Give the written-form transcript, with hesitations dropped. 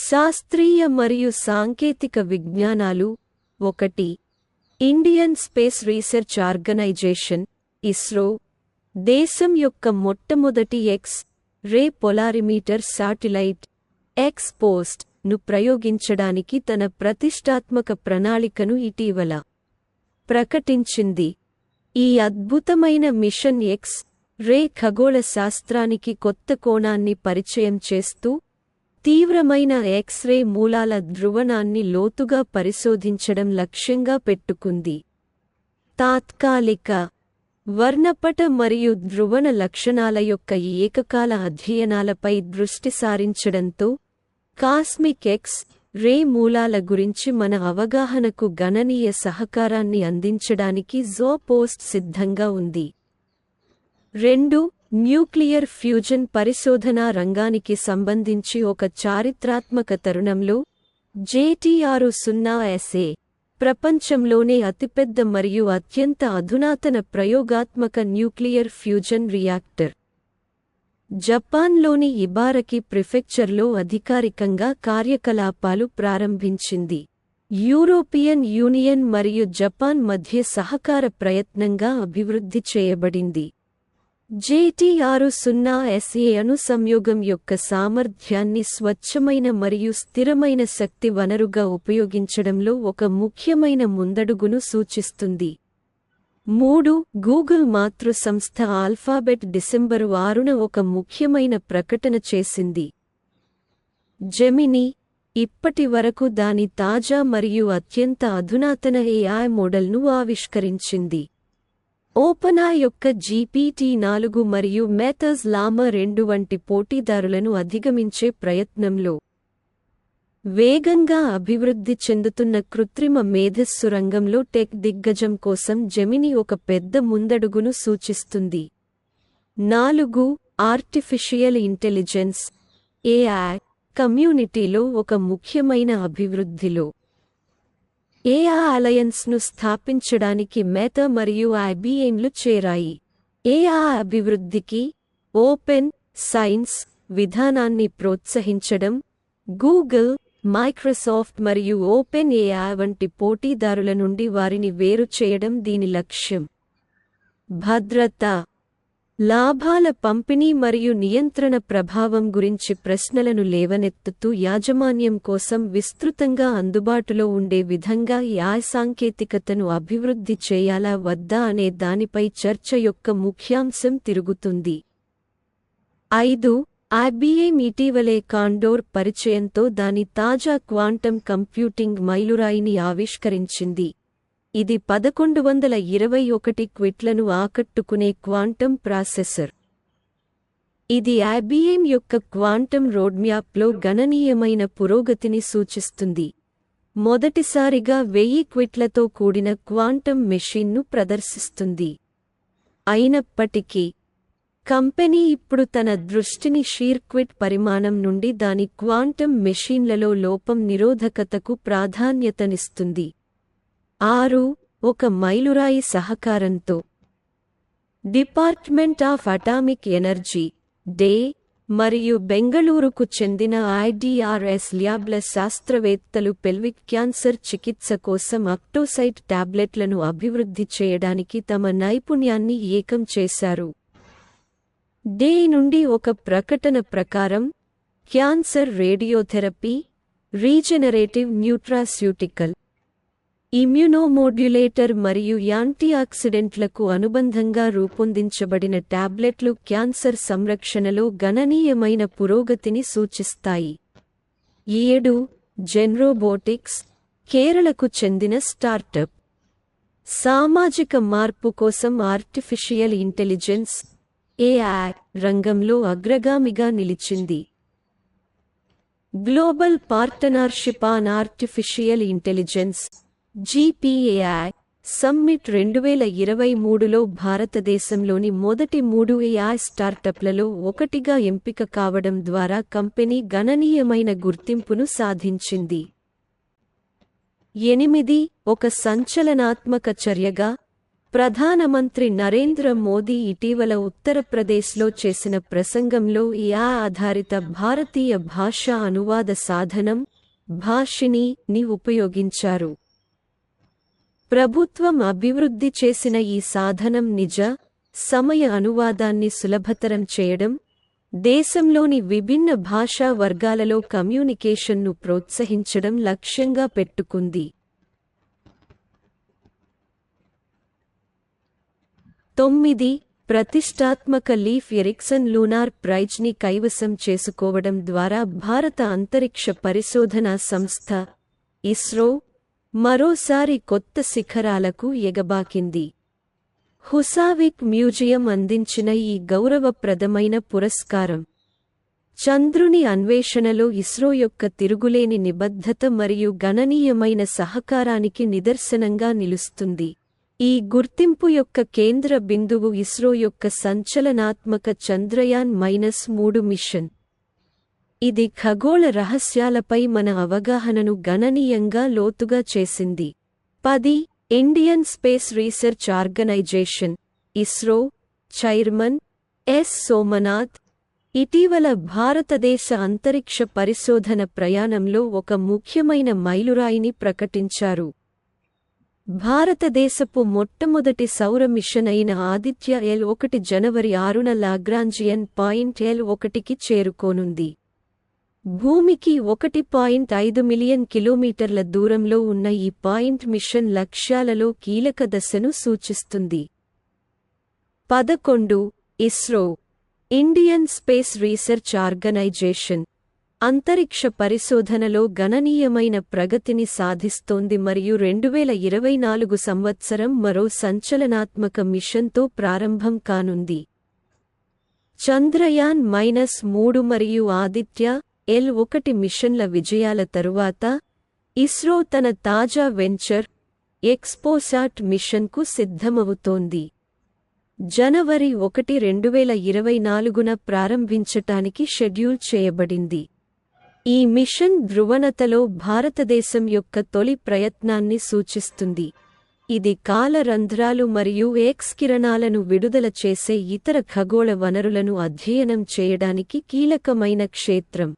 శాస్త్రీయ మరియు సాంకేతిక విజ్ఞానాలు 1. Indian space research organisation ISRO దేశం యొక్క మొట్టమొదటి ఎక్స్-రే పొలారిమీటర్ శాటిలైట్ ఎక్స్పోస్ట్ ను ప్రయోగించడానికి తన ప్రతిష్టాత్మక ప్రణాళికను ఇటీవల ప్రకటించింది. ఈ అద్భుతమైన మిషన్ ఎక్స్-రే ఖగోళ శాస్త్రానికి కొత్త కోణాన్ని పరిచయం చేస్తూ తీవ్రమైన ఎక్స్-రే మూలాల ధ్రువణాన్ని లోతుగా పరిశోధించడం లక్ష్యంగా పెట్టుకుంది. తాత్కాలిక వర్ణపట మరియు ధ్రువణ లక్షణాల యొక్క ఏకకాల అధ్యయనాలపై దృష్టి సారించడంతో కాస్మిక్ ఎక్స్-రే మూలాల గురించి మన అవగాహనకు గణనీయ సహకారాన్ని అందించడానికి జోపోస్ట్ సిద్ధంగా ఉంది. 2. న్యూక్లియర్ ఫ్యూజన్ పరిశోధనా రంగానికి సంబంధించి ఒక చారిత్రాత్మక తరుణంలో JT-60SA ప్రపంచంలోనే అతిపెద్ద మరియు అత్యంత అధునాతన ప్రయోగాత్మక న్యూక్లియర్ ఫ్యూజన్ రియాక్టర్ జపాన్లోని ఇబారకి ప్రిఫెక్చర్లో అధికారికంగా కార్యకలాపాలు ప్రారంభించింది. యూరోపియన్ యూనియన్ మరియు జపాన్ మధ్య సహకార ప్రయత్నంగా అభివృద్ధి చేయబడింది. JT-60SA అణు సంయోగం యొక్క సామర్థ్యాన్ని స్వచ్ఛమైన మరియు స్థిరమైన శక్తి వనరుగా ఉపయోగించడంలో ఒక ముఖ్యమైన ముందడుగును సూచిస్తుంది. 3. గూగుల్ మాతృ సంస్థ ఆల్ఫాబెట్ డిసెంబరు 6న ఒక ముఖ్యమైన ప్రకటన చేసింది. జెమిని ఇప్పటి వరకు దాని తాజా మరియు అత్యంత అధునాతన AI మోడల్ను ఆవిష్కరించింది. ఓపెన్ఐ యొక్క GPT-4 మరియు మెటాస్ llama 2 వంటి పోటీదారులను అధిగమించే ప్రయత్నంలో వేగంగా అభివృద్ధి చెందుతున్న కృత్రిమ మేధస్సు రంగంలో టెక్ దిగ్గజం కోసం జెమిని ఒక పెద్ద ముందడుగును సూచిస్తుంది. 4. ఆర్టిఫిషియల్ ఇంటెలిజెన్స్ AI కమ్యూనిటీలో ఒక ముఖ్యమైన అభివృద్ధిలో AI అలయన్స్ను స్థాపించడానికి మెటా మరియు IBMలు చేరాయి. AI అభివృద్ధికి ఓపెన్ సైన్స్ విధానాన్ని ప్రోత్సహించడం, గూగుల్, మైక్రోసాఫ్ట్ మరియు ఓపెన్ AI వంటి పోటీదారుల నుండి వారిని వేరు చేయడం దీని లక్ష్యం. భద్రత, లాభాల పంపిణీ మరియు నియంత్రణ ప్రభావం గురించి ప్రశ్నలను లేవనెత్తుతూ యాజమాన్యం కోసం విస్తృతంగా అందుబాటులో ఉండే విధంగా AI సాంకేతికతను అభివృద్ధి చేయాలా వద్దా అనే దానిపై చర్చ యొక్క ముఖ్యాంశం తిరుగుతుంది. 5. IBM ఇటీవలే కాండోర్ పరిచయంతో దాని తాజా క్వాంటం కంప్యూటింగ్ మైలురాయిని ఆవిష్కరించింది. ఇది 1121 క్విట్లను ఆకట్టుకునే క్వాంటం ప్రాసెసర్. ఇది IBM యొక్క క్వాంటం రోడ్మ్యాప్లో గణనీయమైన పురోగతిని సూచిస్తుంది. మొదటిసారిగా 1000 క్విట్లతో కూడిన క్వాంటం మెషీన్ను ప్రదర్శిస్తుంది. అయినప్పటికీ కంపెనీ ఇప్పుడు తన దృష్టిని షీర్ క్విట్ పరిమాణం నుండి దాని క్వాంటం మెషీన్లలో లోపం నిరోధకతకు ప్రాధాన్యతనిస్తుంది. 6. ఒక మైలురాయి సహకారంతో department of atomic energy day మరియు బెంగళూరుకు చెందిన IDRS ల్యాబ్ల శాస్త్రవేత్తలు పెల్విక్ క్యాన్సర్ చికిత్స కోసం అక్టోసైట్ టాబ్లెట్లను అభివృద్ధి చేయడానికి తమ నైపుణ్యాన్ని ఏకం చేశారు. డే నుండి ఒక ప్రకటన ప్రకారం cancer radiotherapy, regenerative nutraceutical, immunomodulator మరియు యాంటీఆక్సిడెంట్లకు అనుబంధంగా రూపొందించబడిన టాబ్లెట్లు క్యాన్సర్ సంరక్షణలో గణనీయమైన పురోగతిని సూచిస్తాయి. 7. జెన్రోబోటిక్స్ కేరళకు చెందిన స్టార్టప్ సామాజిక మార్పు కోసం ఆర్టిఫిషియల్ ఇంటెలిజెన్స్ AI రంగంలో అగ్రగామిగా నిలిచింది. Global partnership on artificial intelligence GPAI summit 2023లో భారతదేశంలోని మొదటి 3 AI స్టార్టప్లలో ఒకటిగా ఎంపిక కావడం ద్వారా కంపెనీ గణనీయమైన గుర్తింపును సాధించింది. 8. ఒక సంచలనాత్మక చర్యగా ప్రధానమంత్రి నరేంద్ర మోదీ ఇటీవల ఉత్తరప్రదేశ్లో చేసిన ప్రసంగంలో AI ఆధారిత భారతీయ భాషా అనువాద సాధనం భాషిణిని ఉపయోగించారు. ప్రభుత్వం అభివృద్ధి చేసిన ఈ సాధనం నిజ సమయ అనువాదాన్ని సులభతరం చేయడం, దేశంలోని విభిన్న భాషా వర్గాలలో కమ్యూనికేషన్ను ప్రోత్సహించడం లక్ష్యంగా పెట్టుకుంది. 9 ప్రతిష్టాత్మక లీఫ్ ఎరిక్సన్ లూనార్ ప్రైజ్ని కైవసం చేసుకోవడం ద్వారా భారత అంతరిక్ష పరిశోధనా సంస్థ ఇస్రో మరోసారి కొత్త శిఖరాలకు ఎగబాకింది. హుసావిక్ మ్యూజియం అందించిన ఈ గౌరవప్రదమైన పురస్కారం చంద్రుని అన్వేషణలో ఇస్రో యొక్క తిరుగులేని నిబద్ధత మరియు గణనీయమైన సహకారానికి నిదర్శనంగా నిలుస్తుంది. ఈ గుర్తింపు యొక్క కేంద్ర బిందువు ఇస్రో యొక్క సంచలనాత్మక చంద్రయాన్-3 మిషన్. ఇది ఖగోళ రహస్యాలపై మన అవగాహనను గణనీయంగా లోతుగా చేసింది. 10 Indian space research organisation ISRO chairman S Somanath ఇటీవల భారతదేశ అంతరిక్ష పరిశోధన ప్రయాణంలో ఒక ముఖ్యమైన మైలురాయిని ప్రకటించారు. భారతదేశపు మొట్టమొదటి సౌర మిషన్ అయిన ఆదిత్య L1 జనవరి 6న లాగ్రాంజియన్ పాయింట్ L1కి చేరుకోనుంది. భూమికి 1.5 మిలియన్ కిలోమీటర్ల దూరంలో ఉన్న ఈ పాయింట్ మిషన్ లక్ష్యాలలో కీలక దశను సూచిస్తుంది. 11 ISRO Indian space research organisation అంతరిక్ష పరిశోధనలో గణనీయమైన ప్రగతిని సాధిస్తోంది మరియు 2024 సంవత్సరం మరో సంచలనాత్మక మిషన్తో ప్రారంభం కానుంది. చంద్రయాన్-3 మరియు ఆదిత్య L1 మిషన్ల విజయాల తరువాత ఇస్రో తన తాజా వెంచర్ ఎక్స్పోసాట్ మిషన్కు సిద్ధమవుతోంది. జనవరి 1, 2024న ప్రారంభించటానికి షెడ్యూల్ చేయబడింది. ఈ మిషన్ ధ్రువణతలో భారతదేశం యొక్క తొలి ప్రయత్నాన్ని సూచిస్తుంది. ఇది కాల రంధ్రాలు మరియు ఎక్స్ కిరణాలను విడుదల చేసే ఇతర ఖగోళ వనరులను అధ్యయనం చేయడానికి కీలకమైన క్షేత్రం.